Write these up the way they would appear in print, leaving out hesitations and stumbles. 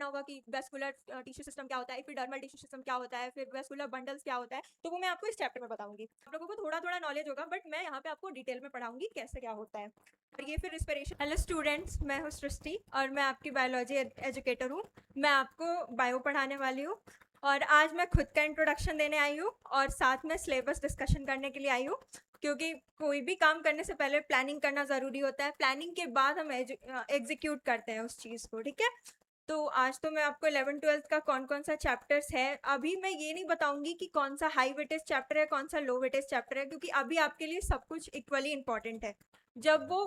होगा कि vascular tissue system क्या होता है, एपिडर्मल टिश्यू सिस्टम क्या होता है, फिर वेस्कुलर बंडल्स क्या होता है, तो वो मैं आपको इस चैप्टर में बताऊंगी। आप लोगों को थोड़ा थोड़ा नॉलेज होगा, बट मैं यहाँ पे आपको डिटेल में पढ़ाऊंगी कैसे क्या होता है। और ये फिर रिस्पिरेशन। हेलो स्टूडेंट्स, मैं हूँ सृष्टि और मैं आपकी बायोलॉजी एजुकेटर हूँ। मैं आपको बायो पढ़ाने वाली हूँ और आज मैं खुद का इंट्रोडक्शन देने आई हूँ और साथ में सिलेबस डिस्कशन करने के लिए आई हूँ, क्योंकि कोई भी काम करने से पहले प्लानिंग करना ज़रूरी होता है। प्लानिंग के बाद हम एग्जीक्यूट करते हैं उस चीज़ को, ठीक है। तो आज तो मैं आपको 11th-12th का कौन कौन सा चैप्टर्स है, अभी मैं ये नहीं बताऊंगी कि कौन सा हाई वेटेज चैप्टर है कौन सा लो वेटेज चैप्टर है, क्योंकि अभी आपके लिए सब कुछ इक्वली इंपॉर्टेंट है। जब वो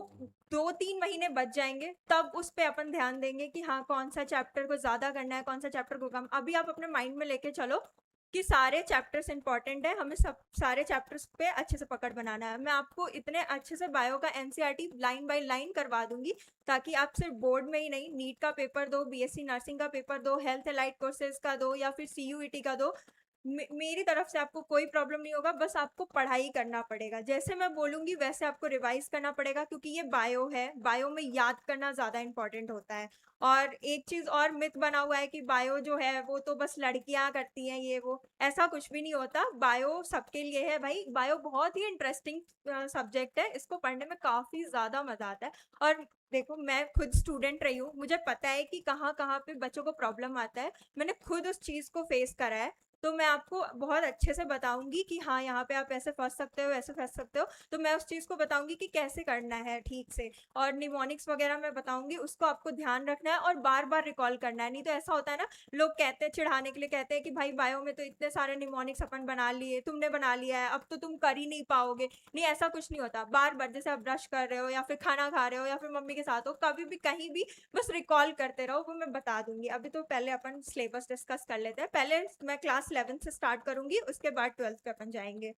2-3 महीने बच जाएंगे तब उस पर अपन ध्यान देंगे कि हाँ कौन सा चैप्टर को ज़्यादा करना है कौन सा चैप्टर को कम। अभी आप अपने माइंड में लेके चलो कि सारे चैप्टर्स इंपॉर्टेंट है, हमें सब सारे चैप्टर्स पे अच्छे से पकड़ बनाना है। मैं आपको इतने अच्छे से बायो का एनसीईआरटी लाइन बाय लाइन करवा दूंगी ताकि आप सिर्फ बोर्ड में ही नहीं, नीट का पेपर दो, बीएससी नर्सिंग का पेपर दो, हेल्थ एलाइड कोर्सेज का दो या फिर सीयूईटी का दो, मेरी तरफ से आपको कोई प्रॉब्लम नहीं होगा। बस आपको पढ़ाई करना पड़ेगा, जैसे मैं बोलूंगी वैसे आपको रिवाइज करना पड़ेगा, क्योंकि ये बायो है, बायो में याद करना ज़्यादा इंपॉर्टेंट होता है। और एक चीज़ और मिथ बना हुआ है कि बायो जो है वो तो बस लड़कियां करती हैं, ये वो, ऐसा कुछ भी नहीं होता। बायो सबके लिए है भाई, बायो बहुत ही इंटरेस्टिंग सब्जेक्ट है, इसको पढ़ने में काफ़ी ज़्यादा मज़ा आता है। और देखो, मैं खुद स्टूडेंट रही हूँ, मुझे पता है कि कहाँ कहाँ पे बच्चों को प्रॉब्लम आता है, मैंने खुद उस चीज़ को फेस करा है। तो मैं आपको बहुत अच्छे से बताऊंगी कि हाँ यहाँ पे आप ऐसे फंस सकते हो, ऐसे फंस सकते हो, तो मैं उस चीज़ को बताऊंगी कि कैसे करना है ठीक से। और निमोनिक्स वगैरह मैं बताऊंगी, उसको आपको ध्यान रखना है और बार बार रिकॉल करना है। नहीं तो ऐसा होता है ना, लोग कहते हैं, चिढ़ाने के लिए कहते हैं कि भाई बायो में तो इतने सारे निमोनिक्स अपन बना लिए, तुमने बना लिया है, अब तो तुम कर ही नहीं पाओगे। नहीं, ऐसा कुछ नहीं होता। बार बार, जैसे आप ब्रश कर रहे हो या फिर खाना खा रहे हो या फिर मम्मी के साथ हो, कभी भी कहीं भी बस रिकॉल करते रहो, वो मैं बता दूंगी। अभी तो पहले अपन सिलेबस डिस्कस कर लेते हैं। पहले मैं क्लास 11th से स्टार्ट करूंगी, उसके बाद 12th पे अपन जाएंगे।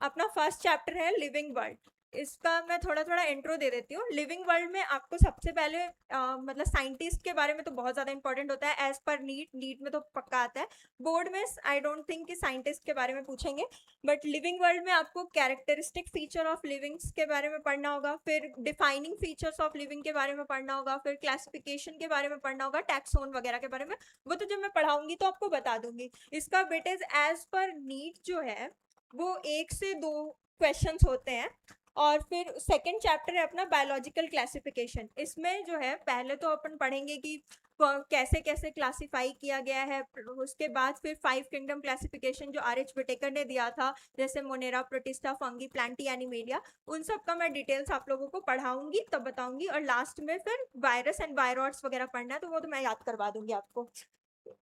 अपना फर्स्ट चैप्टर है लिविंग वर्ल्ड। इसका मैं थोड़ा थोड़ा इंट्रो दे देती हूँ। लिविंग वर्ल्ड में आपको सबसे पहले मतलब साइंटिस्ट के बारे में तो बहुत ज़्यादा इंपॉर्टेंट होता है, एज पर नीट, नीट में तो पक्का आता है। बोर्ड में आई डोंट थिंक कि साइंटिस्ट के बारे में पूछेंगे, बट लिविंग वर्ल्ड में आपको कैरेक्टरिस्टिक फीचर ऑफ लिविंग्स के बारे में पढ़ना होगा, फिर डिफाइनिंग फीचर्स ऑफ लिविंग के बारे में पढ़ना होगा, फिर क्लासिफिकेशन के बारे में पढ़ना होगा, टैक्सोन वगैरह के बारे में। वो तो जब मैं पढ़ाऊंगी तो आपको बता दूंगी। इसका वेटेज एज पर नीट जो है वो 1 से 2 क्वेश्चंस होते हैं। और फिर सेकंड चैप्टर है अपना बायोलॉजिकल क्लासिफिकेशन। इसमें जो है पहले तो अपन पढ़ेंगे कि कैसे कैसे क्लासिफाई किया गया है, उसके बाद फिर 5 किंगडम क्लासिफिकेशन जो आर एच विटेकर ने दिया था, जैसे Monera, protista, fungi, Plantae, animalia, उन सब का मैं डिटेल्स आप लोगों को पढ़ाऊंगी, तब बताऊंगी। और लास्ट में फिर वायरस एंड वायरॉइड्स वगैरह पढ़ना है, तो वो तो मैं याद करवा दूंगी आपको।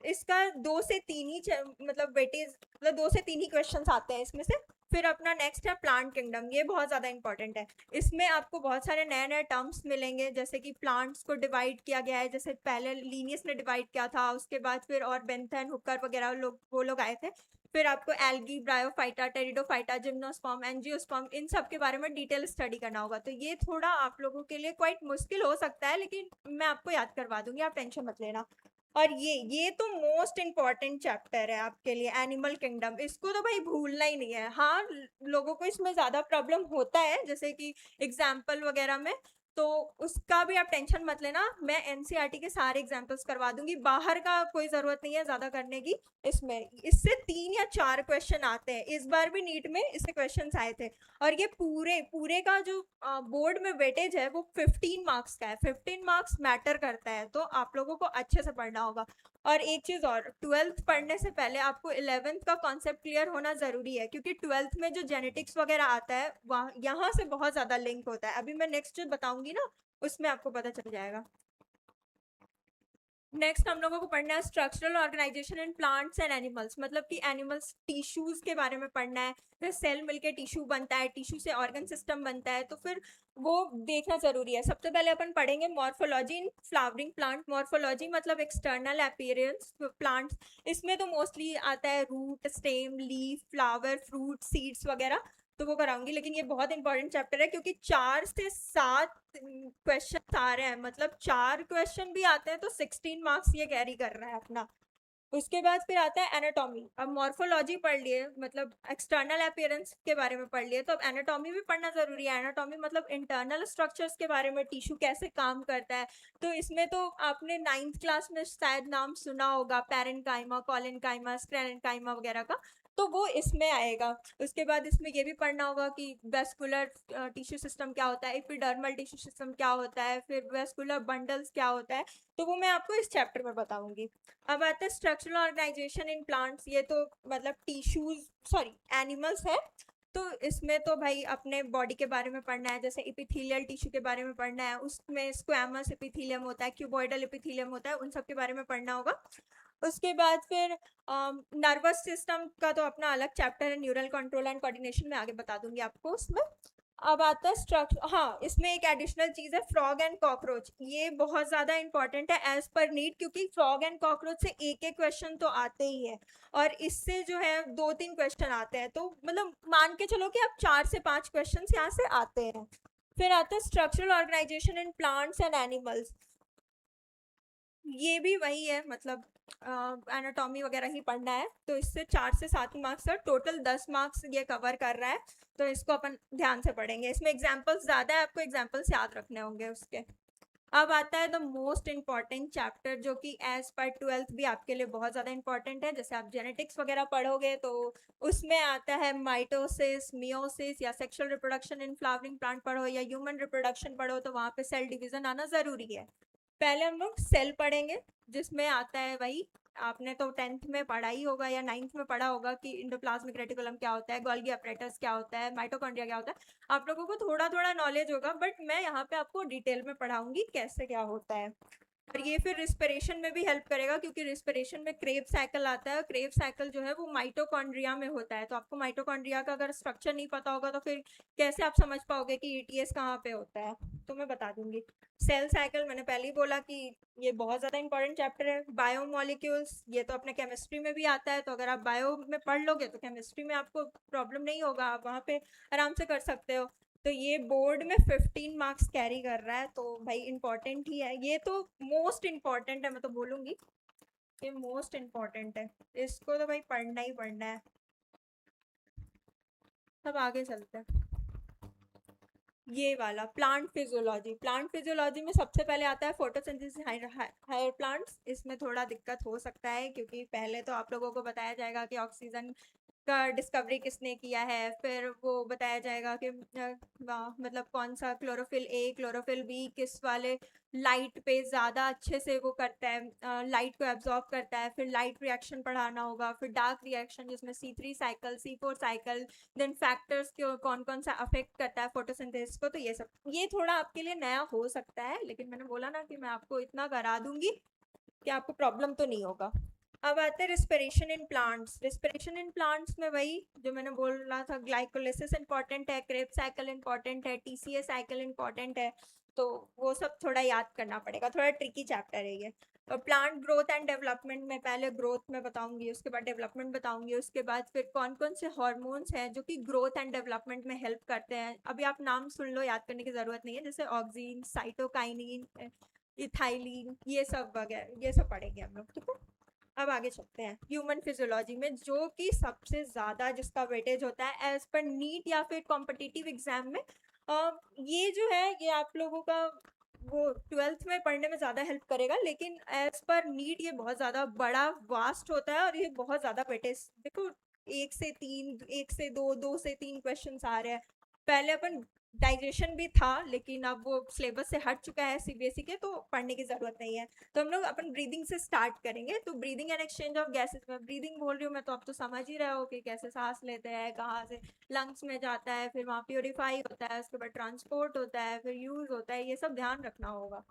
इसका 2 से 3 ही मतलब वेटेज, मतलब 2 से 3 ही क्वेश्चंस आते हैं इसमें से। फिर अपना नेक्स्ट है प्लांट किंगडम, ये बहुत ज़्यादा इंपॉर्टेंट है। इसमें आपको बहुत सारे नए नए टर्म्स मिलेंगे, जैसे कि प्लांट्स को डिवाइड किया गया है, जैसे पहले लीनियस ने डिवाइड किया था, उसके बाद फिर और बेंथन, हुकर वगैरह लोग, वो लोग आए थे। फिर आपको algae, bryophyta, pteridophyta, gymnosperm, angiosperm, इन सब के बारे में डिटेल स्टडी करना होगा। तो ये थोड़ा आप लोगों के लिए क्वाइट मुश्किल हो सकता है, लेकिन मैं आपको याद करवा दूंगी, आप टेंशन मत लेना। और ये तो मोस्ट इम्पॉर्टेंट चैप्टर है आपके लिए, एनिमल किंगडम। इसको तो भाई भूलना ही नहीं है। हाँ, लोगों को इसमें ज़्यादा प्रॉब्लम होता है, जैसे कि एग्जाम्पल वगैरह में, तो उसका भी आप टेंशन मत लेना, मैं एनसीईआरटी के सारे एग्जाम्पल्स करवा दूंगी, बाहर का कोई ज़रूरत नहीं है ज़्यादा करने की। इसमें इससे 3 या 4 क्वेश्चन आते हैं, इस बार भी नीट में इससे क्वेश्चन आए थे। और ये पूरे पूरे का जो बोर्ड में वेटेज है वो 15 मार्क्स का है। 15 मार्क्स मैटर करता है, तो आप लोगों को अच्छे से पढ़ना होगा। और एक चीज़ और, 12th पढ़ने से पहले आपको 11th का कॉन्सेप्ट क्लियर होना ज़रूरी है, क्योंकि 12th में जो जेनेटिक्स वगैरह आता है वहाँ यहाँ से बहुत ज़्यादा लिंक होता है। अभी मैं नेक्स्ट जो बताऊंगी ना, उसमें आपको पता चल जाएगा। नेक्स्ट हम लोगों को पढ़ना है structural organisation in plants and animals, मतलब कि एनिमल्स टिश्यूज के बारे में पढ़ना है। फिर सेल मिलके टिश्यू बनता है, टिश्यू से ऑर्गन सिस्टम बनता है, तो फिर वो देखना जरूरी है। सबसे पहले अपन पढ़ेंगे morphology in flowering plant. Morphology मतलब एक्सटर्नल अपीयरेंस प्लांट्स। इसमें तो मोस्टली आता है root, stem, leaf, flower, fruit, seeds वगैरह, तो वो कराऊंगी। लेकिन ये बहुत इंपॉर्टेंट चैप्टर है, क्योंकि 4 से 7 क्वेश्चन आ रहे हैं, मतलब 4 क्वेश्चन भी आते हैं तो 16 मार्क्स ये कैरी कर रहा है अपना। उसके बाद फिर आता है एनाटॉमी। अब मॉर्फोलॉजी पढ़ लिए, मतलब एक्सटर्नल अपीयरेंस के बारे में पढ़ लिए, तो अब एनाटॉमी भी पढ़ना जरूरी है। एनाटॉमी मतलब इंटरनल स्ट्रक्चर्स के बारे में, टिश्यू कैसे काम करता है। तो इसमें तो आपने 9th क्लास में शायद नाम सुना होगा, पैरेन्काइमा, कोलेनकाइमा, स्क्लेरेन्काइमा वगैरह का, तो वो इसमें आएगा। उसके बाद इसमें ये भी पढ़ना होगा कि वेस्कुलर टिश्यू सिस्टम क्या होता है, एपिडर्मल टिश्यू सिस्टम क्या होता है, फिर वेस्कुलर बंडल्स क्या होता है, तो वो मैं आपको इस चैप्टर में बताऊंगी। अब आता है स्ट्रक्चरल ऑर्गेनाइजेशन इन प्लांट्स। ये तो मतलब टिश्यूज, सॉरी एनिमल्स है। तो इसमें तो भाई अपने बॉडी के बारे में पढ़ना है, जैसे एपिथेलियल टिश्यू के बारे में पढ़ना है, उसमें स्क्वैमस एपिथेलियम होता है, क्यूबॉइडल एपिथेलियम होता है, उन सब के बारे में पढ़ना होगा। उसके बाद फिर नर्वस सिस्टम का तो अपना अलग चैप्टर है, न्यूरल कंट्रोल एंड कोऑर्डिनेशन में आगे बता दूंगी आपको उसमें। अब आता है स्ट्रक्चर, हाँ इसमें एक एडिशनल चीज है फ्रॉग एंड कॉकरोच। ये बहुत ज्यादा इंपॉर्टेंट है एज पर नीड, क्योंकि फ्रॉग एंड कॉकरोच से एक एक क्वेश्चन तो आते ही है, और इससे जो है 2-3 क्वेश्चन आते हैं, तो मतलब मान के चलो कि अब 4 से 5 क्वेश्चन यहाँ से आते हैं। फिर आता है structural organisation in plants and animals. ये भी वही है, मतलब एनाटॉमी वगैरह ही पढ़ना है, तो इससे 4 से 7 मार्क्स है, टोटल 10 मार्क्स ये कवर कर रहा है। तो इसको अपन ध्यान से पढ़ेंगे, इसमें एग्जाम्पल्स ज़्यादा है, आपको एग्जाम्पल्स याद रखने होंगे उसके। अब आता है द मोस्ट इंपॉर्टेंट चैप्टर, जो कि एज पर 12th भी आपके लिए बहुत ज़्यादा इंपॉर्टेंट है। जैसे आप जेनेटिक्स वगैरह पढ़ोगे तो उसमें आता है माइटोसिस, मियोसिस, या sexual reproduction in flowering plant पढ़ो, या ह्यूमन रिप्रोडक्शन पढ़ो, तो वहाँ पे सेल डिवीजन आना ज़रूरी है। पहले हम लोग सेल पढ़ेंगे, जिसमें आता है वही, आपने तो 10th में पढ़ा ही होगा या 9th में पढ़ा होगा कि इंडोप्लाज्मिक रेटिकुलम क्या होता है, गोल्गी अपरेटस क्या होता है, माइटोकॉन्ड्रिया क्या होता है। आप लोगों को थोड़ा थोड़ा नॉलेज होगा, बट मैं यहाँ पे आपको डिटेल में पढ़ाऊंगी कैसे क्या होता है। और ये फिर रिस्पिरेशन में भी हेल्प करेगा, क्योंकि रिस्पिरेशन में क्रेव साइकिल आता है। क्रेव साइकिल जो है वो माइटोकॉन्ड्रिया में होता है, तो आपको माइटोकॉन्ड्रिया का अगर स्ट्रक्चर नहीं पता होगा तो फिर कैसे आप समझ पाओगे कि ईटीएस कहाँ पे होता है, तो मैं बता दूंगी। सेल साइकिल मैंने पहले ही बोला कि ये बहुत ज़्यादा इंपॉर्टेंट चैप्टर है। बायोमोलिक्यूल्स, ये तो अपने केमिस्ट्री में भी आता है, तो अगर आप बायो में पढ़ लोगे तो केमिस्ट्री में आपको प्रॉब्लम नहीं होगा, आप वहाँ पे आराम से कर सकते हो। तो ये बोर्ड में 15 मार्क्स कैरी कर रहा है, तो भाई इंपॉर्टेंट ही है, ये तो मोस्ट इंपॉर्टेंट है, मैं तो बोलूँगी ये मोस्ट इंपॉर्टेंट है। इसको तो भाई पढ़ना ही पढ़ना है। सब आगे चलते हैं। ये वाला प्लांट फिजियोलॉजी, प्लांट फिजियोलॉजी में सबसे पहले आता है फोटोसिंथेसिस हायर प्लांट्स। इसमें थोड़ा दिक्कत हो सकता है, क्योंकि पहले तो आप लोगों को बताया जाएगा कि ऑक्सीजन का डिस्कवरी किसने किया है, फिर वो बताया जाएगा कि मतलब कौन सा क्लोरोफिल ए क्लोरोफिल बी किस वाले लाइट पे ज़्यादा अच्छे से वो करता है, लाइट को एब्जॉर्ब करता है। फिर लाइट रिएक्शन पढ़ाना होगा, फिर डार्क रिएक्शन जिसमें C3 cycle, C4 cycle, then factors के कौन कौन सा अफेक्ट करता है फोटोसिंथेसिस को। तो ये सब, ये थोड़ा आपके लिए नया हो सकता है, लेकिन मैंने बोला ना कि मैं आपको इतना करा दूंगी कि आपको प्रॉब्लम तो नहीं होगा। अब आते हैं respiration in plants. Respiration in plants में वही जो मैंने बोल रहा था, ग्लाइकोलिसिस इंपॉर्टेंट है, क्रेब साइकिल इंपॉर्टेंट है, TCA साइकिल इंपॉर्टेंट है, तो वो सब थोड़ा याद करना पड़ेगा, थोड़ा ट्रिकी चैप्टर है ये। और प्लांट ग्रोथ एंड डेवलपमेंट में पहले ग्रोथ में बताऊंगी, उसके बाद डेवलपमेंट बताऊंगी, उसके बाद फिर कौन कौन से हार्मोन्स हैं जो कि ग्रोथ एंड डेवलपमेंट में हेल्प करते हैं। अभी आप नाम सुन लो, याद करने की जरूरत नहीं है, जैसे ऑक्सीन, साइटोकाइनिन, इथाइलिन, ये सब वगैरह, ये सब पढ़ेंगे हम लोग, ठीक है। अब आगे चलते हैं ह्यूमन फिजियोलॉजी में, जो कि सबसे ज़्यादा जिसका वेटेज होता है एज पर नीट या फिर कॉम्पिटिटिव एग्जाम में। ये जो है ये आप लोगों का वो 12th में पढ़ने में ज़्यादा हेल्प करेगा, लेकिन एज पर नीट ये बहुत ज़्यादा बड़ा वास्ट होता है, और ये बहुत ज़्यादा वेटेज देखो, 1 से 3, 1 से 2, 2 से 3 क्वेश्चन आ रहे हैं। पहले अपन डाइजेशन भी था, लेकिन अब वो सिलेबस से हट चुका है CBSE के, तो पढ़ने की ज़रूरत नहीं है। तो हम लोग अपन ब्रीदिंग से स्टार्ट करेंगे। तो breathing and exchange of gases में ब्रीदिंग बोल रही हूँ मैं, तो आप तो समझ ही रहे हो कि कैसे सांस लेते हैं, कहाँ से लंग्स में जाता है, फिर वहाँ प्योरीफाई होता है, उसके बाद ट्रांसपोर्ट होता है, फिर यूज होता है, ये सब ध्यान रखना होगा।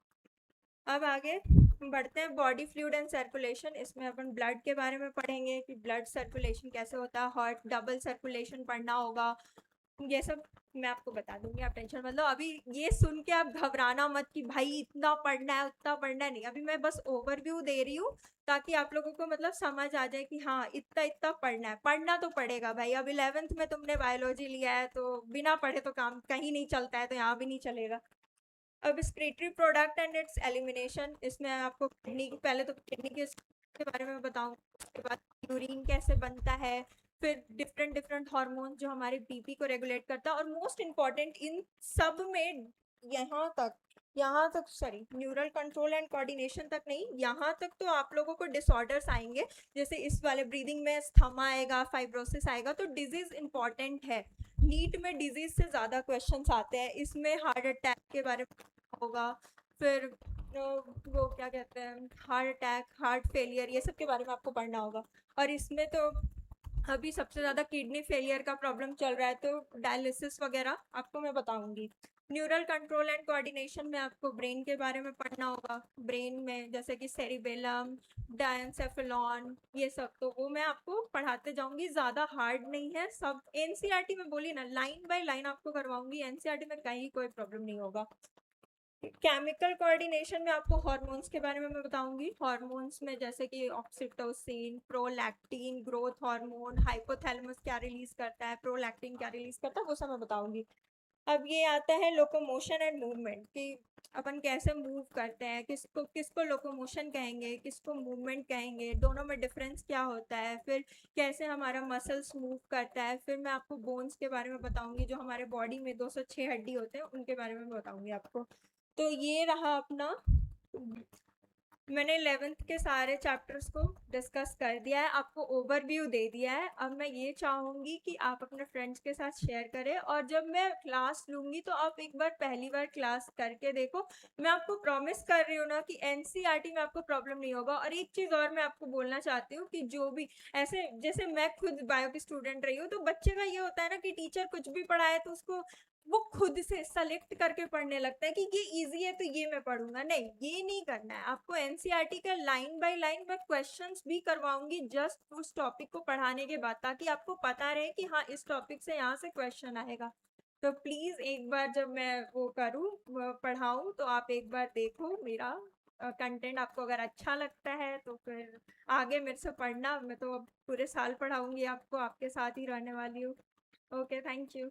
अब आगे बढ़ते हैं, बॉडी फ्लूइड एंड सर्कुलेशन। इसमें अपन ब्लड के बारे में पढ़ेंगे कि ब्लड सर्कुलेशन कैसे होता है, हार्ट डबल सर्कुलेशन पढ़ना होगा, ये सब मैं आपको बता दूंगी, आप टेंशन मत लो। अभी ये सुन के आप घबराना मत कि भाई इतना पढ़ना है उतना पढ़ना है, नहीं, अभी मैं बस ओवरव्यू दे रही हूँ, ताकि आप लोगों को मतलब समझ आ जाए कि हाँ इतना इतना पढ़ना है, पढ़ना तो पड़ेगा भाई। अब 11th में तुमने बायोलॉजी लिया है, तो बिना पढ़े तो काम कहीं नहीं चलता है, तो यहाँ भी नहीं चलेगा। अब excretory product and it's elimination, इसमें आपको किडनी, पहले तो किडनी के के बारे में बताऊँ, उसके बाद यूरिन कैसे बनता है, फिर डिफरेंट डिफरेंट हार्मोन जो हमारे बीपी को रेगुलेट करता है, और मोस्ट इम्पॉर्टेंट इन सब में यहाँ तक sorry, neural control and coordination तक नहीं, यहाँ तक तो आप लोगों को डिसऑर्डर्स आएंगे, जैसे इस वाले ब्रीदिंग में स्थमा आएगा, फाइब्रोसिस आएगा, तो डिजीज इंपॉर्टेंट है। नीट में डिजीज से ज़्यादा क्वेश्चंस आते हैं, इसमें हार्ट अटैक के बारे में होगा, फिर वो क्या कहते हैं, हार्ट अटैक, हार्ट फेलियर, ये सब के बारे में आपको पढ़ना होगा। और इसमें तो अभी सबसे ज़्यादा किडनी फेलियर का प्रॉब्लम चल रहा है, तो डायलिसिस वगैरह आपको मैं बताऊंगी। न्यूरल कंट्रोल एंड कोऑर्डिनेशन में आपको ब्रेन के बारे में पढ़ना होगा, ब्रेन में जैसे कि सेरिबेलम, डायनसेफेलॉन, ये सब तो वो मैं आपको पढ़ाते जाऊंगी, ज़्यादा हार्ड नहीं है, सब एनसीईआरटी में बोली ना, लाइन बाय लाइन आपको करवाऊंगी, एनसीईआरटी में कहीं कोई प्रॉब्लम नहीं होगा। केमिकल कोऑर्डिनेशन में आपको हार्मोन्स के बारे में मैं बताऊंगी, हार्मोन्स में जैसे कि oxytocin, prolactin, growth hormone, hypothalamus क्या रिलीज करता है, प्रोलैक्टिन क्या रिलीज करता है, वो सब मैं बताऊंगी। अब ये आता है लोकोमोशन एंड मूवमेंट, कि अपन कैसे मूव करते हैं, किसको किसको लोकोमोशन कहेंगे, किसको मूवमेंट कहेंगे, दोनों में डिफरेंस क्या होता है, फिर कैसे हमारा मसल्स मूव करता है, फिर मैं आपको बोन्स के बारे में बताऊंगी, जो हमारे बॉडी में 206 हड्डी होते हैं उनके बारे में बताऊंगी आपको। तो ये रहा अपना, मैंने 11th के सारे चैप्टर्स को डिस्कस कर दिया है, आपको ओवरव्यू दे दिया है। अब मैं ये चाहूँगी कि आप अपने फ्रेंड्स के साथ शेयर करें, और जब मैं क्लास लूँगी तो आप एक बार पहली बार क्लास करके देखो, मैं आपको प्रॉमिस कर रही हूँ ना कि एनसीईआरटी में आपको प्रॉब्लम नहीं होगा। और एक चीज़ और मैं आपको बोलना चाहती हूँ कि जो भी ऐसे, जैसे मैं खुद बायो की स्टूडेंट रही हूँ, तो बच्चे का ये होता है ना कि टीचर कुछ भी पढ़ाए तो उसको वो खुद से सेलेक्ट करके पढ़ने लगता है कि ये इजी है तो ये मैं पढ़ूंगा, नहीं ये नहीं करना है आपको। एनसीईआरटी का लाइन बाय लाइन मैं क्वेश्चंस भी करवाऊंगी जस्ट उस टॉपिक को पढ़ाने के बाद, ताकि आपको पता रहे कि हाँ इस टॉपिक से यहाँ से क्वेश्चन आएगा। तो प्लीज एक बार जब मैं वो करूँ, पढ़ाऊँ, तो आप एक बार देखो मेरा कंटेंट, आपको अगर अच्छा लगता है तो फिर आगे मेरे से पढ़ना, मैं तो अब पूरे साल पढ़ाऊंगी आपको, आपके साथ ही रहने वाली हूँ। Okay, thank you.